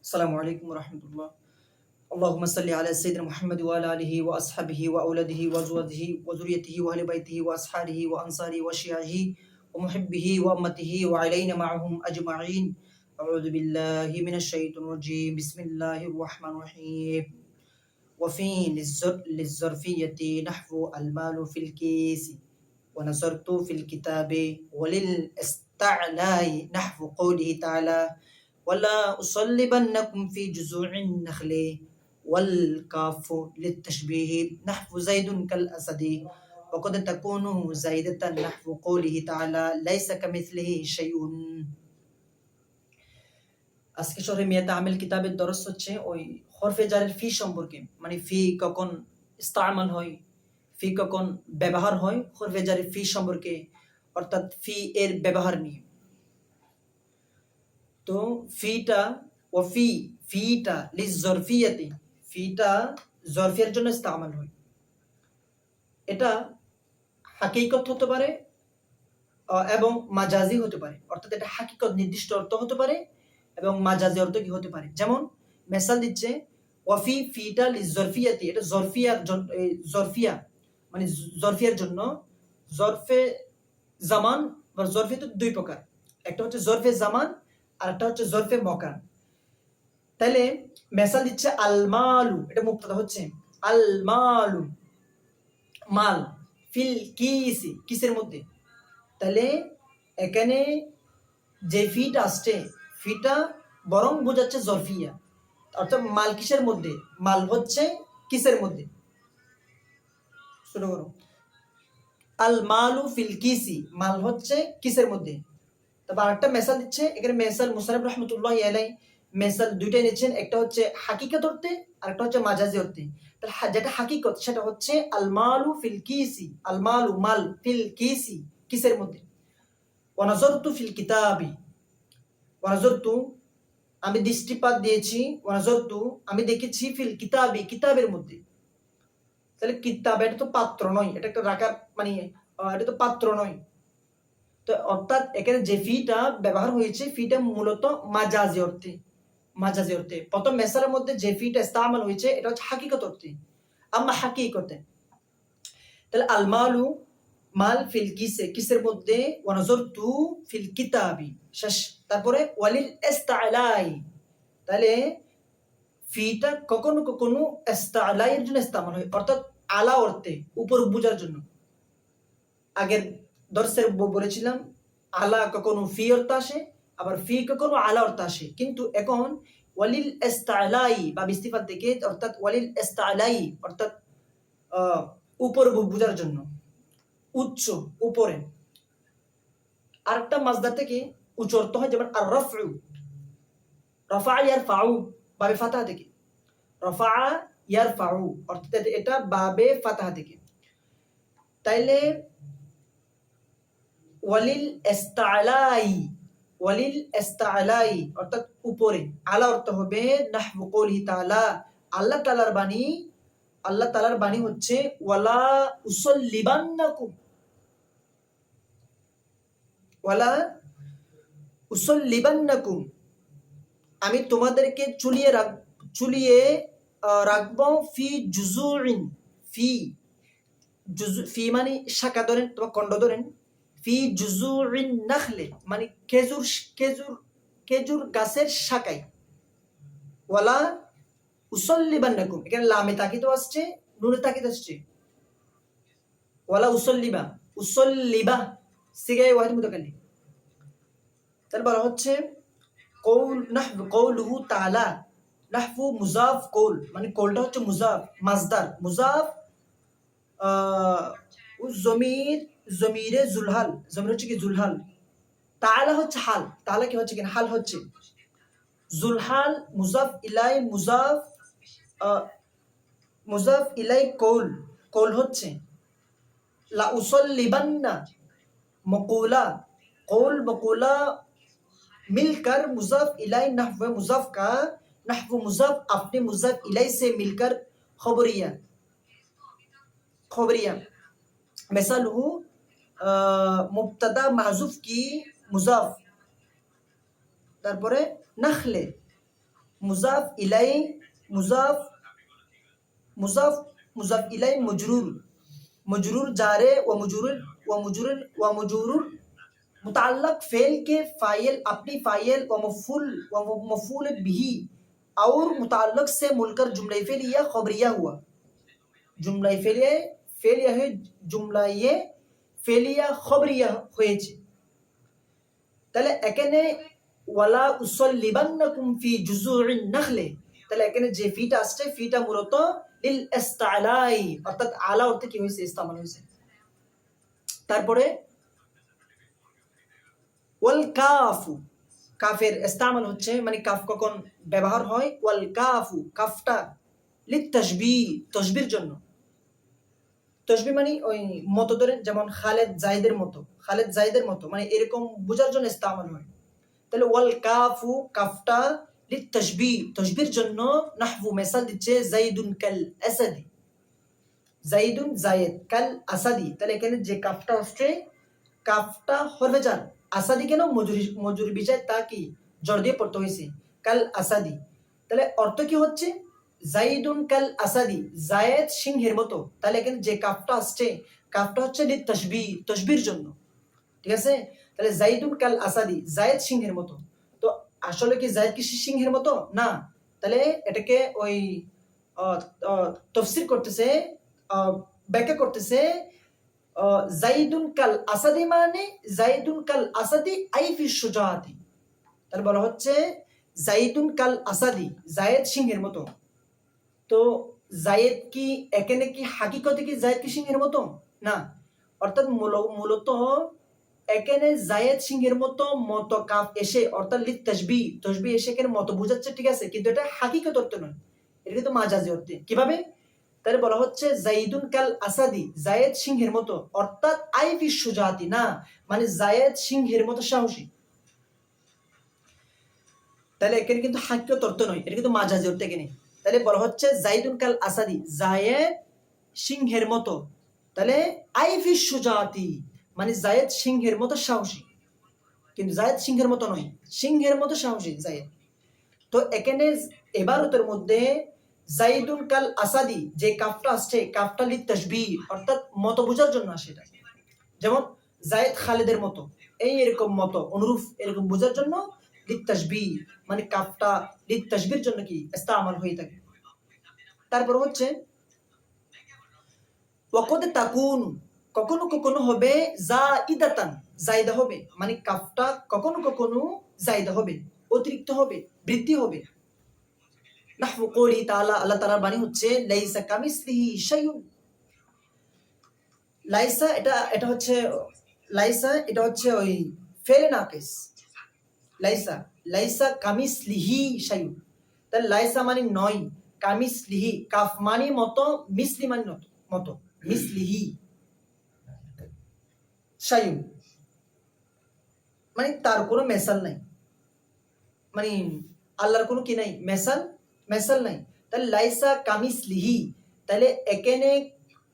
السلام عليكم ورحمة الله. اللهم صل على سيدنا محمد وعلى آله وأصحابه وأولاده وأزواجه وذريته وأهل بيته وأصحابه وأنصاره وشيعه ومحبه وأمته وعلينا معهم أجمعين. أعوذ بالله من الشيطان الرجيم. بسم الله الرحمن الرحيم. وفي للظرفية نحو المال في الكيس ونظرت في الكتاب وللاستعلاء نحو قوله تعالى ولا أصلبنكم في جذوع النخل والكاف للتشبيه نحو زيد كالأسد وقد تكون زيدة نحو قوله تعالى ليس كمثله شيء. আজকে শহরে মিয়াতে আমিল কিতাবের দরস হচ্ছে ওই হরফে জারের ফি সম্পর্কে, মানে ফি কখন ইস্তামাল হয়, ফি কখন ব্যবহার হয়, হরফে জারের ফি সম্পর্কে, অর্থাৎ ফি এর ব্যবহার নিয়ে। তো ফিটা ও ফিটা লিজরফিয়াতি, ফিটা জরফিয়ার জন্য ইস্তেমাল হয়। এটা হাকিকত হতে পারে এবং মাজাজি হতে পারে, অর্থাৎ এটা হাকিকত নির্দিষ্ট অর্থ হতে পারে এবং মাজাজি অর্থ কি হতে পারে। যেমন মেসাল দিচ্ছে ওয়াফি ফিটা লিজরফিয়াতি, এটা জরফিয়ার জন্য, জরফিয়া মানে জরফিয়ার জন্য। জরফে জামান বা জরফে তো দুই প্রকার, একটা হচ্ছে জরফে জামান আর একটা হচ্ছে জরফে মকান। তাহলে মেসাল দিচ্ছে আল মালু, এটা মুবতাদা হচ্ছে আল মালু, মাল ফিল কিসি, কিসের মধ্যে। তাহলে এখানে যে ফিটা আসছে, ফিটা বরং বোঝাচ্ছে জরফিয়া, অর্থাৎ মাল কিসের মধ্যে, মাল হচ্ছে কিসের মধ্যে। শুরু করো, আল মালু ফিল কিসি, মাল হচ্ছে কিসের মধ্যে। তারপর আরেকটা মেসাল দিচ্ছে, এখানে মেসাল মুসাননিফ রাহমাতুল্লাহি আলাইহি মেসাল দুইটাই নিচ্ছেন, একটা হচ্ছে হাকিকত অর্থে আর একটা হচ্ছে মাজাজি অর্থে। তাহলে যেটা হাকিকত সেটা হচ্ছে আল মালু ফিল কিসি, আল মালু মাল ফিল কিসি কিসের মধ্যে। ওয়া নাযারতু ফিল কিতাবি, ওয়া নাযারতু আমি দৃষ্টিপাত দিয়েছি, ওয়া নাযারতু আমি দেখেছি, ফিল কিতাবি কিতাবের মধ্যে। তাহলে কিতাব এটা তো পাত্র নয়, এটা একটা রাখার মানে এটা তো পাত্র নয়। তো অর্থাৎ এখানে যে ফিটা ব্যবহার হয়েছে, ফিটা মূলত মাজাজি অর্থে, মাজাজি অর্থে। প্রথম মেসালের মধ্যে যে ফিটা ইস্তেমাল হয়েছে এটা হচ্ছে হাকিকত অর্থে, আম্মা হাকিকতে। তাহলে আল মালু মাল ফিল কিসে, কিসের মধ্যে, ওয়া নাযারতু ফিল কিতাবি শেষ। তারপরে ওয়ালিল ইস্তালাই, তাহলে ফিটা কখনো কখনো ইস্তালাইয়ের জন্য ইস্তেমাল হয়, অর্থাৎ আলা অর্থে, উপর বোঝার জন্য। আগের দর্শে বলেছিলাম আলা কখনো ফি অর্থ আসে, আবার ফি কখনো আলা অর্থ আসে। কিন্তু এখন ওয়ালিল ইস্তালাই বা ইস্তিফাত থেকে, অর্থাৎ ওয়ালিল ইস্তালাই অর্থাৎ উপর বোঝার জন্য, উচ্চ উপরে। আরেকটা মাসদার থেকে উচ্চ অর্থ হয়, যেমন আর রাফউ, রাফা ইয়ারফাউ বাবে ফাতাহা থেকে, রাফা ইয়ারফাউ অর্থাৎ এটা বাবে ফাতাহা থেকে। তাইলে ওয়ালিল ইস্তালাই, ওয়ালিল ইস্তালাই অর্থাৎ উপরে, আলা অর্থ হবে নাহবু কওলিহি তাআলা, আল্লাহ তাআলার বাণী। আল্লাহ তাআলার বাণী হচ্ছে ওয়ালা উসাল্লিবান্নাকুম, ওয়ালা উসাল্লিবান্নাকুম আমি তোমাদেরকে চুলিয়ে রাখবো, ফি জুজুইন, ফি ফি মানে শাখা ধরেন, তোমার খণ্ড ধরেন, ফি জুজুইন নাখলে মানে খেজুর, খেজুর খেজুর গাছের শাখায়। ওয়ালা উসাল্লিবান্নাকুম, এখানে লামে তাকিদ আসছে, নুনে তাকিদ আসছে। ওয়ালা উসাল্লিবা, উসাল্লিবা সিগায়ে ওয়াহিদ মুতাকাল্লিম। তাহলে বলা হচ্ছে কৌল নাহবু কৌলুহু তাআলা, নাহবু মুজাফ কৌল মানে কৌলটা হচ্ছে মুজাফ, মাসদার মুজাফ জমির, জমিরে জুলহাল, জমির হচ্ছে কি জুলহাল, তাআলা হচ্ছে হাল, তাআলা কি হচ্ছে কি হাল হচ্ছে, জুলহাল মুজাফ ইলাই, মুজাফ ইলাই কৌল, কৌল হচ্ছে লা উসাল্লিবান্না মকুলা, কৌল মকুলা मिलकर मुजाफ इलाई नहव मुजाफ का नहव मुजाफ अपने मुजाफ इलाई से मिलकर खबरिया, खबरिया मिसाल हो मुब्तदा महजूफ की मुजाफ, তারপরে নাখলে মুজাফ ইলাই, মুজাফ মুজাফ মুজাফ ইলাই মজরুর, मजरूर जारे व मजरूर मुताल्लक फेल के फ़ाइल अपनी फ़ाइल व मफूल बिही और मुताल्लक से मुलकर जुमला फेलिया खबरिया हुआ। जुमला फेलिया है, जुमला फेलिया खबरिया হয়েছে। তাহলে এখানে ওয়ালা উসাল্লিবান্নাকুম ফি জুজুইন নাখলে, তাহলে এখানে যে ফিটা আসছে ফিটা মূলত লিল ইস্তালাই, অর্থাৎ আলা অর্থে কি হয়েছে, ইস্তেমাল হয়েছে। তারপরে ওয়াল কাফু, কাফের ইস্তেমাল হচ্ছে, মানে কাফ কখন ব্যবহার হয়, ওয়াল কাফু, কাফটা লিত তাশবিহ, তাশবিহর জন্য। তাশবিহ মানে ওই মতো ধরে, যেমন খালেদ জাইদের মতো, খালেদ জাইদের মতো, মানে এরকম বোঝার জন্য ইস্তেমাল হয়। তাহলে ওয়াল কাফু, কাফটা লিত তাশবিহ, তাশবিহর জন্য। নাহবু মিসাল দিচ্ছে জাইদুন কাল আসাদি, জাইদুন জায়েদ, কাল আসাদি, তাহলে এখানে যে কাফটা আসছে, কাফটা হরফে জার, আসাদি কেন, মজুরি বিষয় তা কি জর দিয়ে পড়তে হয়েছে, কাল আসাদি। তাহলে অর্থ কি হচ্ছে, জাইদুন কাল আসাদি, জায়েদ সিংহের মতো। তাহলে এখানে যে কাফটা আসছে, কাফটা হচ্ছে লিত তাশবিহ, তাশবিহর জন্য, ঠিক আছে। তাহলে জাইদুন কাল আসাদি, জায়েদ সিংহের মতো। তো আসলে কি জায়েদ কি সিংহের মতো না, তাহলে এটাকে ওই তাফসীর করতেছে, ব্যাখ্যা করতেছে, জাইদুন কাল আসাদি মানে জাইদুন কাল আসাদি আই ফি শুজাআতি। তাহলে বলা হচ্ছে জাইদুন কাল আসাদি, জায়েদ সিংহের মতো। তো জায়েদ কি এখানে কি হাকিকতে কি জায়েদ কি সিংহের মতো না, অর্থাৎ মূলত এখানে জায়েদ সিংহের মতো মতো কাফ এসে, অর্থাৎ লিত তাশবিহ, তাশবিহ এসে এখানে মতো বোঝাচ্ছে, ঠিক আছে, কিন্তু এটা হাকিকত অর্থ নয়, এটা কিন্তু মাজাজি অর্থে। কিভাবে, তাহলে বলা হচ্ছে জাইদুন কাল আসাদি, জায়েদ সিংহের মতো, অর্থাৎ আই ফি শুজাআতি না, মানে জায়েদ সিংহের মতো সাহসী। তাহলে এখানে কিন্তু হাকিকত অর্থ নয়, এটা কিন্তু মাজাজি অর্থ এখানে। তাহলে বলা হচ্ছে জাইদুন কাল আসাদি, জায়েদ সিংহের মতো। তাহলে আই ফি শুজাআতি মানে জায়েদ সিংহের মতো সাহসী, কিন্তু জায়েদ সিংহের মতো নয়, সিংহের মতো সাহসী জায়েদ। তো এখানে ইবারতের মধ্যে জাইদুন কাল আসাদি যে কাফটা আসছে, কাফটা লিত তাশবিহ, অর্থাৎ মতো বোঝার জন্য আসে এটা। যেমন জায়েদ খালেদের মতো, এই এরকম মতো অনুরূপ এরকম বোঝার জন্য লিত তাশবিহ, মানে কাফটা লিত তাশবিহর জন্য কি ইস্তেমাল হয়ে থাকে। তারপর হচ্ছে ওয়াকদ তাকুন, কখনো কখনো হবে জাইদাতান, জায়দা হবে, মানে কাফটা কখনো কখনো জায়দা হবে, অতিরিক্ত হবে, বৃদ্ধি হবে। নাহু কওলি তাআলা, আল্লাহ তাআলার বাণী হচ্ছে লাইসা কামিসলিহি শাইউন। লাইসা এটা হচ্ছে, লাইসা এটা হচ্ছে ওই ফেলে নাকিস, লাইসা, লাইসা কামিসলিহি শাইউন। তাহলে লাইসা মানে নয়, কামিসলিহি কাফ মানে মতো, মিসলি মানে মতো, মিসলিহি শাইউন মানে তার কোনো মেসাল নাই, মানে আল্লাহর কোনো কি নাই, মেসাল নাই। তাহলে লাইসা কামিসলিহি, তাহলে এখানে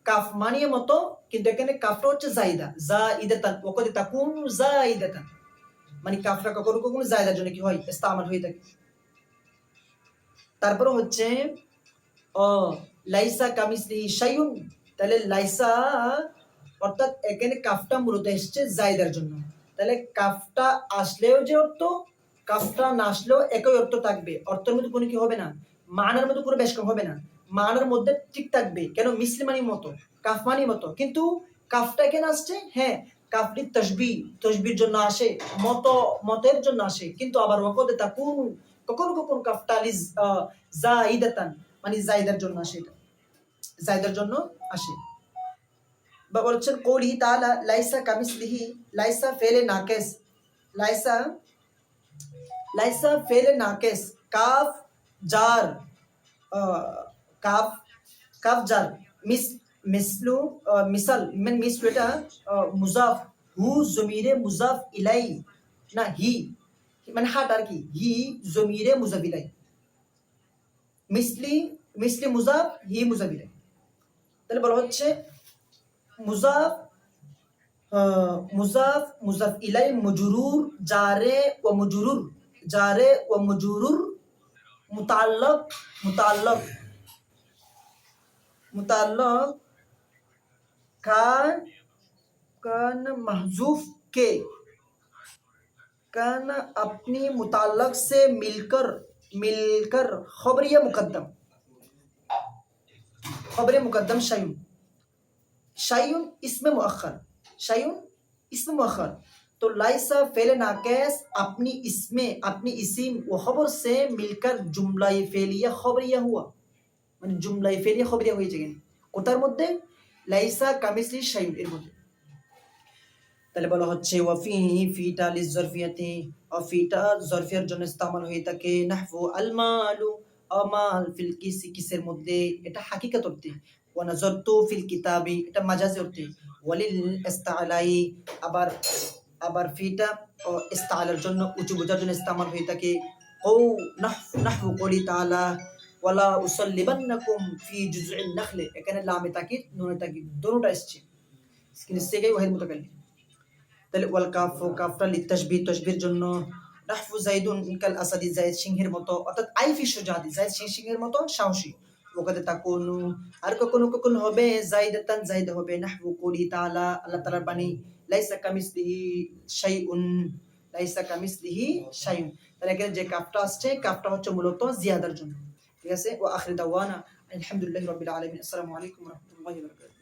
কাফ মানিয়ে মতো, কিন্তু এখানে কাফটা হচ্ছে জাইদা, জাইদাতান, ওয়াকদ তাকুন জাইদাতান, মানে কাফটা কখনো কখনো জায়দার জন্য কি হয়, ইস্তেমাল হয়ে থাকে। তারপরে হচ্ছে লাইসা কামিসলিহি শাইউন, তাহলে লাইসা অর্থাৎ এখানে কাফটা মূলত এসছে জায়দার জন্য। তাহলে কাফটা আসলেও যে অর্থ, কাফটা না আসলেও একই অর্থ থাকবে, অর্থের মধ্যে কোনো কি হবে না, মানার মধ্যে কোনো বেশ কম হবে না, মানার মধ্যে ঠিক থাকবে। কেন, মিসলিমানি মতো, কাফ মানি মতো, কিন্তু কাফটা কেন আসছে, হ্যাঁ কাফটি তাশবিহ, তাশবিহর জন্য আসে, মতের জন্য আসে, কিন্তু আবার ওয়াকদ তাকুন কখনো কখনো কাফটা জাইদাতান মানে জায়দার জন্য আসে, এটা জায়দার জন্য আসে। বা বলছেন কওলি তাআলা লাইসা কামিসলিহি, লাইসা ফেলে নাকিস, লাইসা লাইসা ফেলে নাকিস, কাফ জার, কাফ কাফ জার, মিসলু মিসাল, মানে মিসলু এটা মুজাফ, হু জমিরে মুজাফ ইলাই না, হি মানে হাট আর কি, হি জমিরে মুজাফ ইলাই, মিসলি মুজাফ, হি মুজাফ ইলাই। তাহলে বলা হচ্ছে মুজাফ মুজাফ ইলাই মজরুর, জারে ও মজরুর, জারে ও মজরুর মুতাআল্লাক মুতাআল্লাক मुताल्लक कान महजूफ के कान अपनी मुताल्लक से मिलकर मिलकर खबरिया मुकद्दम शयुन शयुन इसमें मुअख्खर शयुन इसमें मुअख्खर तो लाइसा फेल नाकेस अपनी इसमें अपनी इसिम व खबर से मिलकर जुमला फेलिया खबरिया हुआ মানে জুমলাই ফেলিয়া খবরিয়া হয়েছে কেন কোটার মধ্যে লাইসা কামিসলি শাইউন এর মধ্যে তাহলে বলা হচ্ছে ওয়াফিহি ফিটা লিজরফিয়াতি ও ফিটা জরফিয়ার জন্য ইস্তেমাল হয়ে থাকে নাহফু আল মালু আমাল ফিল কিসের মধ্যে এটা হাকিকত অর্থে ওয়া নাজারতু ফিল কিতাবি এটা মাজাজি অর্থে ওয়ালিল ইস্তালাই আবার আবার ফিটা ও ইস্তালার জন্য উঁচু বোঝার জন্য ইস্তেমাল হয়ে থাকে ও নাহফু কলি তাআলা ওয়ালা উসাল্লিবান্নাকুম ফি জুযউন নাখল এখানে লামে তাকিদ নুনে তাকিদ দুটোটা আসছে কিন্তু সেটাই ওয়াহিদ মুতাকাল্লিম তাহলে ওয়াল কাফু কাফটা লিতাশবিহ তাশবিহর জন্য রাহফু যাইদুন কাল আসাদি যায়েদ সিংহের মতো অর্থাৎ আইফি সুজাদি যায়েদ সিংহের মতো সাহসী ওকাতে তাকুনু আর কখনো কখনো হবে যাইদাতান যাইদ হবে নাহফু কুলি তাআলা আল্লাহ তাআলার বাণী লাইসা কামিসলিহি শাইউন লাইসা কামিসলিহি শাইউন তাহলে এখানে যে কাফটা আসছে কাফটা হচ্ছে মূলত জিয়াদার জন্য ঠিক আছে ওয়া আখির দাওয়ানা আলহামদুলিল্লাহি রাব্বিল আলামিন আসসালামু আলাইকুম ওয়া রাহমাতুল্লাহি ওয়া বারাকাতুহু